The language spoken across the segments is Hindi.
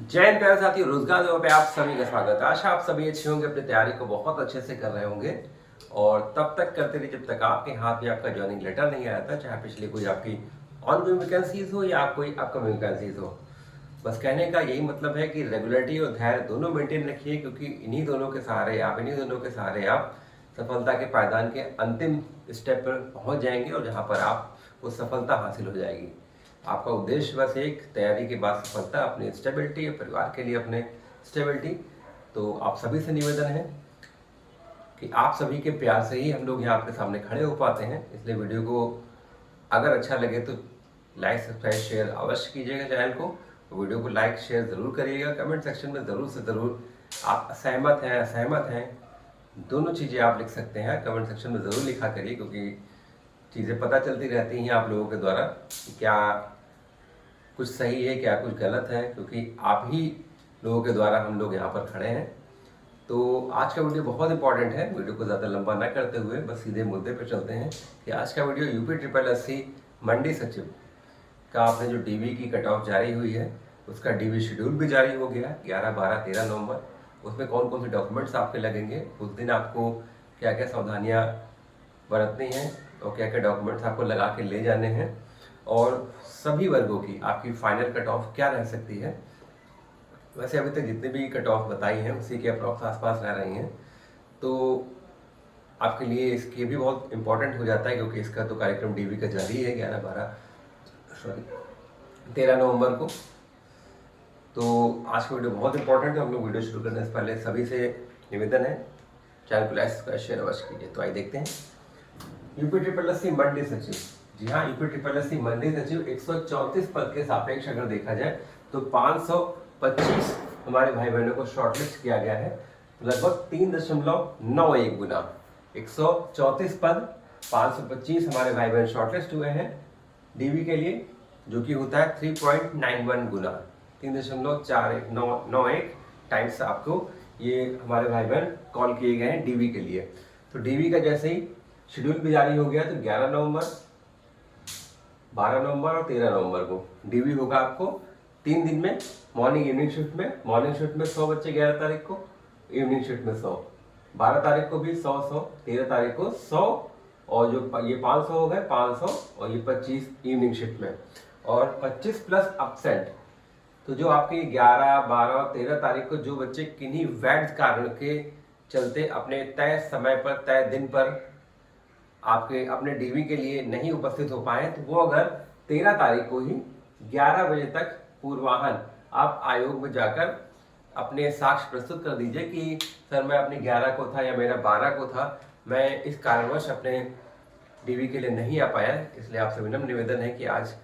जय हिंद प्यारे साथियों, रोजगार देव पे आप सभी का स्वागत है। आशा आप सभी अच्छे होंगे, अपनी तैयारी को बहुत अच्छे से कर रहे होंगे और तब तक करते रहिए जब तक आपके हाथ में आपका ज्वाइनिंग लेटर नहीं आया था, चाहे पिछले कोई आपकी ऑनगोइंग वैकेंसीज हो या कोई अपकमिंग वैकेंसीज हो। बस कहने का यही मतलब है कि रेगुलरिटी और धैर्य दोनों मेंटेन रखिए, क्योंकि इन्हीं दोनों के सहारे आप सफलता के पायदान के अंतिम स्टेप पर पहुंच जाएंगे और जहां पर आप वो सफलता हासिल हो जाएगी। आपका उद्देश्य बस एक, तैयारी के बाद सफलता, अपनी स्टेबिलिटी, परिवार के लिए अपने स्टेबिलिटी। तो आप सभी से निवेदन है कि आप सभी के प्यार से ही हम लोग यहाँ आपके सामने खड़े हो पाते हैं। इसलिए वीडियो को अगर अच्छा लगे तो लाइक सब्सक्राइब शेयर अवश्य कीजिएगा चैनल को। वीडियो को लाइक शेयर ज़रूर करिएगा। कमेंट सेक्शन में ज़रूर से ज़रूर आप सहमत हैं असहमत हैं दोनों चीज़ें आप लिख सकते हैं। कमेंट सेक्शन में ज़रूर लिखा करिए, क्योंकि चीज़ें पता चलती रहती हैं आप लोगों के द्वारा कि क्या कुछ सही है क्या कुछ गलत है, क्योंकि आप ही लोगों के द्वारा हम लोग यहाँ पर खड़े हैं। तो आज का वीडियो बहुत इंपॉर्टेंट है। वीडियो को ज़्यादा लंबा ना करते हुए बस सीधे मुद्दे पर चलते हैं कि आज का वीडियो यूपी ट्रिपल एससी मंडी सचिव का आपने जो डीवी की कट ऑफ जारी हुई है उसका डीवी शेड्यूल भी जारी हो गया 11, 12, 13 नवंबर। उसमें कौन कौन से डॉक्यूमेंट्स आपके लगेंगे, उस दिन आपको क्या क्या सावधानियाँ बरतनी हैं और क्या क्या डॉक्यूमेंट्स आपको लगा के ले जाने हैं, और सभी वर्गों की आपकी फाइनल कट ऑफ क्या रह सकती है। वैसे अभी तक जितने भी कट ऑफ बताई हैं उसी के अप्रॉक्स आसपास रह रही हैं। तो आपके लिए इसके भी बहुत इंपॉर्टेंट हो जाता है, क्योंकि इसका तो कार्यक्रम डीवी का जारी है 11, 12 सॉरी 13 नवंबर को। तो आज का वीडियो बहुत इंपॉर्टेंट है। हम लोग वीडियो शुरू करने से पहले सभी से निवेदन है, चैनल को लाइक शेयर अवश्य कीजिए। तो आइए देखते हैं यूपी ट्रिपल एससी मंडी सचिव। जी हाँ, यूपी ट्रिपल एससी मंडी सचिव 134 पद के सापेक्ष अगर देखा जाए तो 525 हमारे भाई बहनों को शॉर्टलिस्ट किया गया है, लगभग 3.91 गुना। 134 पद, 525 हमारे भाई बहन शॉर्टलिस्ट हुए हैं डीवी के लिए, जो कि होता है 3.91 गुना, 3.4191 टाइम्स आपको ये हमारे भाई बहन कॉल किए गए हैं डीवी के लिए। तो डीवी का जैसे ही शेड्यूल भी जारी हो गया तो 11 नवंबर, 12 नवंबर और 13 नवंबर को डीवी होगा आपको 3 दिन में। मॉर्निंग इवनिंग शिफ्ट में 100 बच्चे 11 तारीख को, इवनिंग शिफ्ट में 100, 12 तारीख को भी 100, 13 तारीख को 100, और जो ये 500 हो गए 500, और ये 25 इवनिंग शिफ्ट में, और 25 प्लस अपसेंट। तो जो आपके 11, 12 और 13 तारीख को जो बच्चे किन्हीं वैध कारण के चलते अपने तय समय पर तय दिन पर आपके अपने डीवी के लिए नहीं उपस्थित हो पाए, तो वो अगर 13 तारीख को ही 11 बजे तक पूर्वाह्न आप आयोग में जाकर अपने साक्ष्य प्रस्तुत कर दीजिए कि सर मैं अपने 11 को था या मेरा 12 को था, मैं इस कारणवश अपने डीवी के लिए नहीं आ पाया, इसलिए आपसे विनम्र निवेदन है कि आज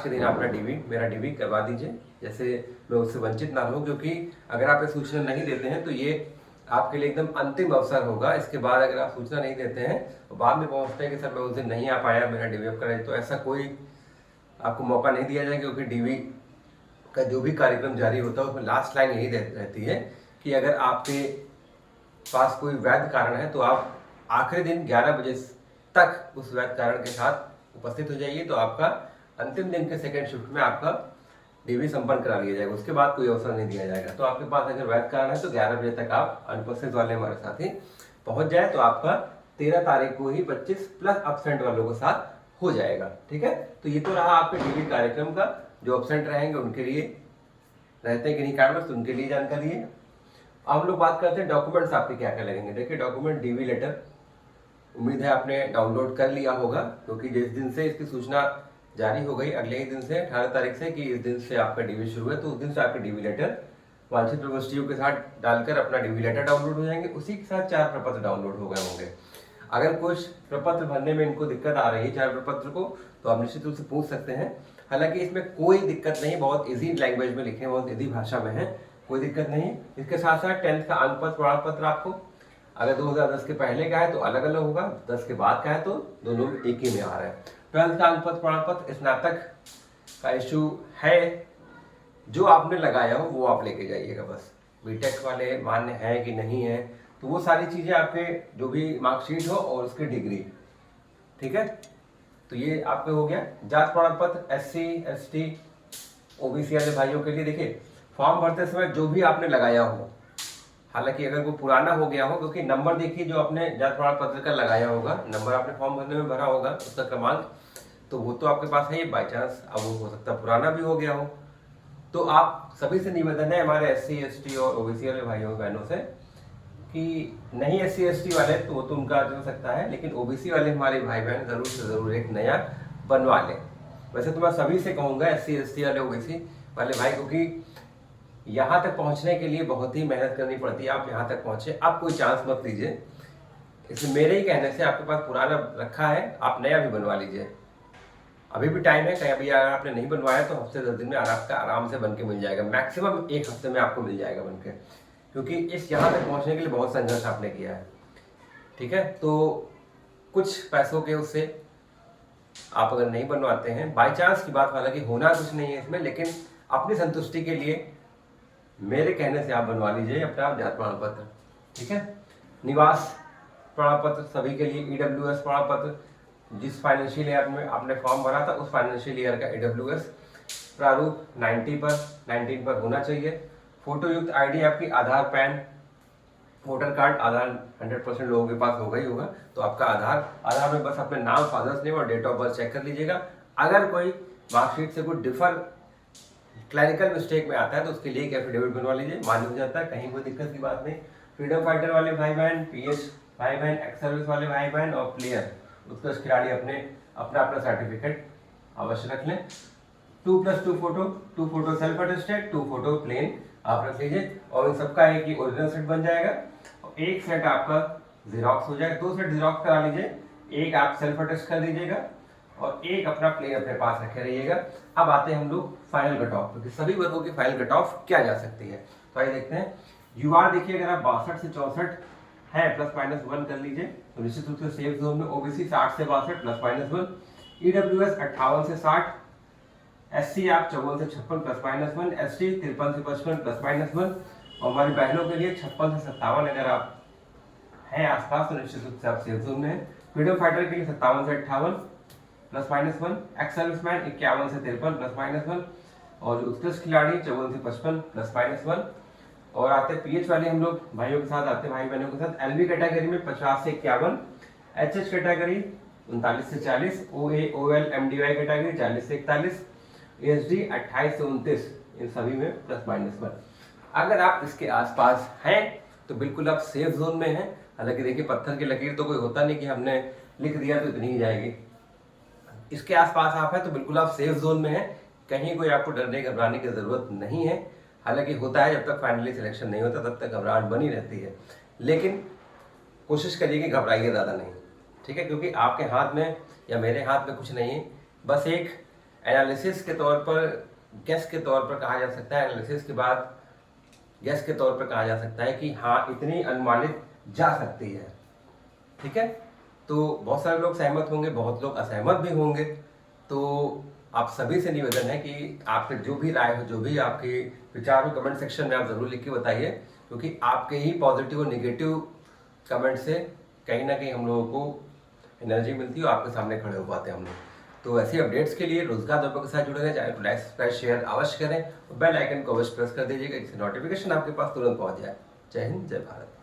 के दिन अपना मेरा डीवी करवा दीजिए, जैसे मैं उससे वंचित ना हूँ। क्योंकि अगर आप ये सूचना नहीं देते हैं तो ये आपके लिए एकदम अंतिम अवसर होगा। इसके बाद अगर आप सूचना नहीं देते हैं तो बाद में पहुंचते हैं कि सर मैं उस दिन नहीं आ पाया, मेरा डीवी अब कराए, तो ऐसा कोई आपको मौका नहीं दिया जाएगा। क्योंकि डीवी का जो भी कार्यक्रम जारी होता है उसमें लास्ट लाइन यही रहती है कि अगर आपके पास कोई वैध कारण है तो आप आखिरी दिन 11 बजे तक उस वैध कारण के साथ उपस्थित हो जाइए, तो आपका अंतिम दिन के सेकेंड शिफ्ट में आपका डीवी संपन्न करा लिया जाएगा। उसके बाद कोई अवसर नहीं दिया जाएगा। तो आपके पास अगर वैध कारण है तो 11 बजे तक आप अनुपस्थित वाले हमारे साथी पहुंच जाए, तो आपका 13 तारीख को ही 25 प्लस अपसेंट वालों के साथ हो जाएगा। ठीक है, तो ये तो रहा आपके डीवी कार्यक्रम का। जो अपसेंट रहेंगे उनके लिए रहते हैं कि नहीं कारणवश, उनके लिए जानकारी है। अब हम लोग बात करते हैं डॉक्यूमेंट्स आपके क्या क्या लगेंगे। देखिए, डॉक्यूमेंट डीवी लेटर उम्मीद है आपने डाउनलोड कर लिया होगा, क्योंकि जिस दिन से इसकी सूचना जारी हो गई अगले ही दिन से 18 तारीख से कि इस दिन से आपका डीवी शुरू है, तो उस दिन से आपके डीवी लेटर वांछित प्रविष्टियों के साथ डालकर अपना डीवी लेटर डाउनलोड हो जाएंगे। उसी के साथ 4 प्रपत्र डाउनलोड हो गए होंगे। अगर कुछ प्रपत्र भरने में इनको दिक्कत आ रही है 4 प्रपत्र को, तो आप निश्चित रूप से पूछ सकते हैं। हालांकि इसमें कोई दिक्कत नहीं, बहुत ईजी लैंग्वेज में लिखे हैं, बहुत ईजी भाषा में है, कोई दिक्कत नहीं। इसके साथ साथ 10th का अंक पत्र प्रमाण पत्र आपको अगर 2010 के पहले का है तो अलग अलग होगा, 10 के बाद का है तो दोनों एक ही में आ रहा है। 12th का अंक पत्र प्रमाण पत्र, स्नातक का इशू है जो आपने लगाया हो वो आप लेके जाइएगा बस। बीटेक वाले मान्य है कि नहीं है, तो वो सारी चीजें आपके जो भी मार्कशीट हो और उसकी डिग्री, ठीक है। तो ये आपके हो गया। जात प्रमाण पत्र SC ST OBC वाले भाइयों के लिए देखिए फॉर्म भरते समय जो भी आपने लगाया हो, हालांकि अगर वो पुराना हो गया हो, क्योंकि नंबर देखिए जो आपने जाति प्रमाण पत्र का लगाया होगा, नंबर आपने फॉर्म भरने में भरा होगा, उसका क्रमांक तो वो तो आपके पास है, बाई चांस अब वो हो सकता है पुराना भी हो गया हो। तो आप सभी से निवेदन है हमारे SC ST और OBC वाले भाइयों बहनों से कि नहीं SC ST वाले तो वो तो उनका हो सकता है, लेकिन OBC वाले हमारे भाई बहन जरूर से जरूर एक नया बनवा लें। वैसे तो मैं सभी से कहूँगा SC ST वाले OBC वाले भाई, क्योंकि यहाँ तक पहुँचने के लिए बहुत ही मेहनत करनी पड़ती है। आप यहाँ तक पहुँचे, आप कोई चांस मत लीजिए। इसलिए मेरे ही कहने से आपके पास पुराना रखा है, आप नया भी बनवा लीजिए। अभी भी टाइम है, कहीं अभी अगर आपने नहीं बनवाया तो हफ्ते 10 दिन में आपका आराम से बन के मिल जाएगा, मैक्सिमम 1 हफ्ते में आपको मिल जाएगा बन के, क्योंकि इस यहाँ तक पहुँचने के लिए बहुत संघर्ष आपने किया है। ठीक है, तो कुछ पैसों के उससे आप अगर नहीं बनवाते हैं, बाई चांस की बात, हालांकि होना कुछ नहीं है इसमें, लेकिन अपनी संतुष्टि के लिए मेरे कहने से आप बनवा लीजिए अपना जाति प्रमाण पत्र। ठीक है, निवास प्रमाण पत्र सभी के लिए, EWS प्रमाण पत्र, जिस फाइनेंशियल ईयर में आपने फॉर्म भरा था उस फाइनेंशियल ईयर का EWS प्रारूप 19 पर होना चाहिए। फोटो युक्त ID आपकी आधार, पैन, वोटर कार्ड, आधार 100% लोगों के पास होगा ही होगा, तो आपका आधार में बस अपने नाम, फादर्स नेम और डेट ऑफ बर्थ चेक कर लीजिएगा। अगर कोई मार्कशीट से कोई क्लैरिकल मिस्टेक में आता है तो उसके लिए एक एफिडेविट बनवा लीजिए, मान्य हो जाता है, कहीं कोई दिक्कत की बात नहीं। फ्रीडम फाइटर वाले भाई बहन, PH भाई बहन, एक्स सर्विस वाले भाई बहन और प्लेयर, उसका खिलाड़ी अपना सर्टिफिकेट अवश्य रख लें। 2+2 photo, 2 photo self attested, 2 photo plain आप रख लीजिए, और इन सबका एक ही ओरिजिनल सेट बन जाएगा और एक सेट आपका जीरोक्स हो जाएगा। 2 सेट जीरोक्स करा लीजिए, एक आप सेल्फ अटेस्ट कर दीजिएगा और एक अपना प्लेन अपने पास रखे रहिएगा। अब आते हैं हम लोग फाइनल कट ऑफ, क्योंकि सभी वर्गों की फाइनल कट ऑफ क्या जा सकती है। तो आइए देखते हैं। UR देखिए, अगर आप 62 से 64 है ±1 कर लीजिए तो निश्चित रूप से सेफ जोन में। OBC 60 से 62 ±1, EWS 58 से 60, SC आप 54 से 56 ±1, ST 53 से 55 ±1, और हमारी बहनों के लिए 56 से 57 अगर आप हैं आसपास तो निश्चित रूप से आप सेफ जोन में है। फ्रीडम फाइटर के लिए 57 से 58 ±1, एक्स सर्विसमैन 51 से 53 ±1, और उत्कृष्ट खिलाड़ी 54 से 55 ±1। और आते PH वाले हम लोग भाइयों के साथ आते हैं, भाई बहनों के साथ। LV कैटेगरी में 50 से 51, HH कैटेगरी 39 से 40, OA OL MDY कैटेगरी 40 से 41, ASD 28 से 29, इन सभी में ±1। अगर आप इसके आसपास हैं तो बिल्कुल आप सेफ जोन में हैं। हालांकि देखिए, पत्थर की लकीर तो कोई होता नहीं कि हमने लिख दिया तो इतनी ही जाएगी। इसके आसपास आप हैं तो बिल्कुल आप सेफ जोन में हैं, कहीं कोई आपको डरने घबराने की जरूरत नहीं है। हालांकि होता है, जब तक फाइनली सिलेक्शन नहीं होता तब तक घबराहट बनी रहती है, लेकिन कोशिश करिए कि घबराइए ज़्यादा नहीं। ठीक है, क्योंकि आपके हाथ में या मेरे हाथ में कुछ नहीं है, बस एक एनालिसिस के तौर पर, गेस के तौर पर कहा जा सकता है, एनालिसिस के बाद गेस के तौर पर कहा जा सकता है कि हाँ इतनी अनुमानित जा सकती है। ठीक है, तो बहुत सारे लोग सहमत होंगे, बहुत लोग असहमत भी होंगे। तो आप सभी से निवेदन है कि आपके जो भी राय हो, जो भी आपके विचार हो, कमेंट सेक्शन में आप जरूर लिख के बताइए, क्योंकि आपके ही पॉजिटिव और नेगेटिव कमेंट से कहीं ना कहीं हम लोगों को एनर्जी मिलती है और आपके सामने खड़े हो पाते हैं हम लोग। तो ऐसी अपडेट्स के लिए रोजगार द्रव्य के साथ जुड़े रहें, चैनल को लाइक, सब्सक्राइब, शेयर अवश्य करें और बेल आइकन को अवश्य प्रेस कर दीजिएगा, जिससे नोटिफिकेशन आपके पास तुरंत पहुंच जाए। जय हिंद, जय भारत।